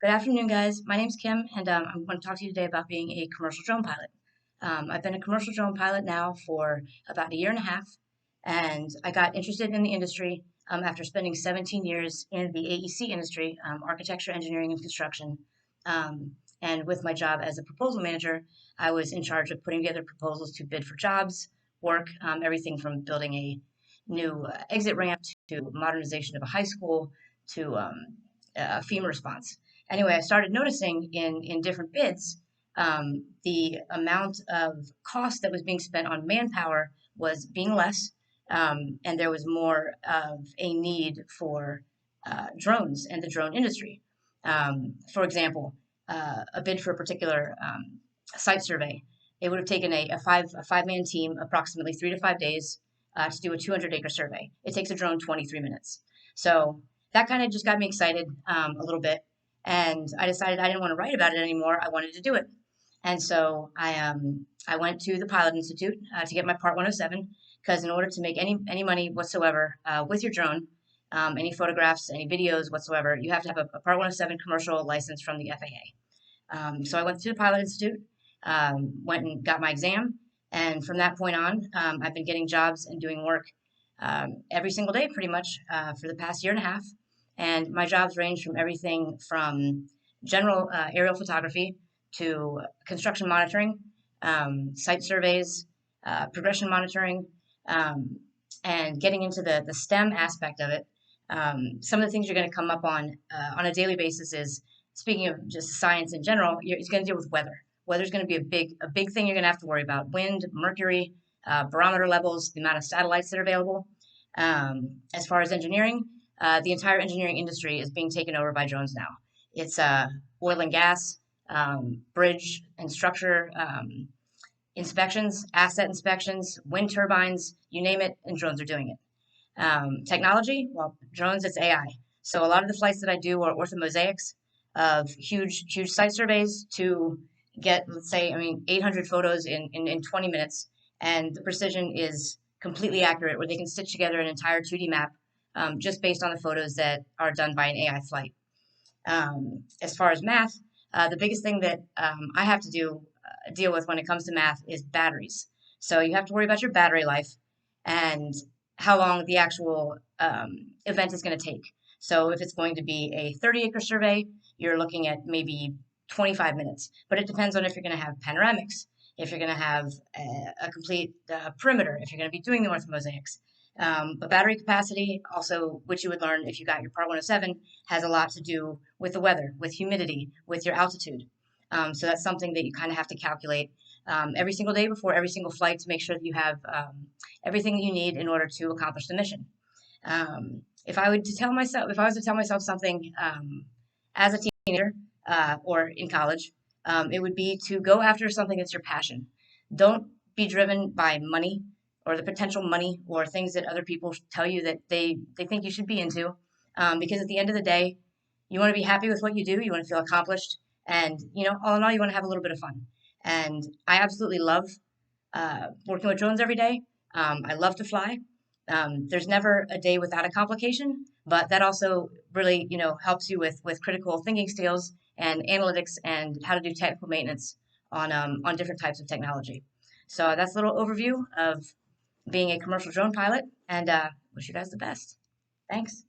Good afternoon, guys. My name's Kim, and I'm going to talk to you today about being a commercial drone pilot. I've been a commercial drone pilot now for about a year and a half, and I got interested in the industry after spending 17 years in the AEC industry, architecture, engineering, and construction. Um, and with my job as a proposal manager, I was in charge of putting together proposals to bid for jobs, work, everything from building a new exit ramp to modernization of a high school to FEMA response. Anyway, I started noticing in different bids the amount of cost that was being spent on manpower was being less, and there was more of a need for drones and the drone industry. For example, a bid for a particular site survey, it would have taken a five-man team approximately 3 to 5 days to do a 200-acre survey. It takes a drone 23 minutes. So that kind of just got me excited a little bit, and I decided I didn't want to write about it anymore. I wanted to do it, and so I went to the Pilot Institute to get my Part 107 because in order to make any money whatsoever with your drone, any photographs, any videos whatsoever, you have to have a Part 107 commercial license from the FAA. So I went to the Pilot Institute, went and got my exam, and from that point on, I've been getting jobs and doing work every single day pretty much for the past year and a half. And my jobs range from everything from general aerial photography to construction monitoring, site surveys, progression monitoring, um, and getting into the STEM aspect of it. Some of the things you're going to come up on a daily basis is, speaking of just science in general, it's going to deal with weather. Weather's going to be a big thing you're going to have to worry about. Wind, mercury, barometer levels, the amount of satellites that are available. As far as engineering, the entire engineering industry is being taken over by drones now. It's oil and gas, bridge and structure inspections, asset inspections, wind turbines, you name it, and drones are doing it. Technology, well, drones, it's AI. So a lot of the flights that I do are orthomosaics of huge site surveys to get, let's say, 800 photos in 20 minutes. And the precision is completely accurate, where they can stitch together an entire 2D map just based on the photos that are done by an AI flight. As far as math, the biggest thing that I have to deal with when it comes to math is batteries. So you have to worry about your battery life and how long the actual event is going to take. So if it's going to be a 30-acre survey, you're looking at maybe 25 minutes. But it depends on if you're going to have panoramics, if you're going to have a complete perimeter, if you're going to be doing the orthomosaics. But battery capacity, also, which you would learn if you got your Part 107, has a lot to do with the weather, with humidity, with your altitude. So that's something that you kind of have to calculate every single day before every single flight to make sure that you have everything that you need in order to accomplish the mission. If I was to tell myself something as a teenager or in college, it would be to go after something that's your passion. Don't be driven by money or the potential money or things that other people tell you that they think you should be into. Because at the end of the day, you want to be happy with what you do. You want to feel accomplished. And, all in all, you want to have a little bit of fun. And I absolutely love working with drones every day. I love to fly. There's never a day without a complication, but that also really, helps you with critical thinking skills and analytics and how to do technical maintenance on different types of technology. So that's a little overview of being a commercial drone pilot, and wish you guys the best. Thanks.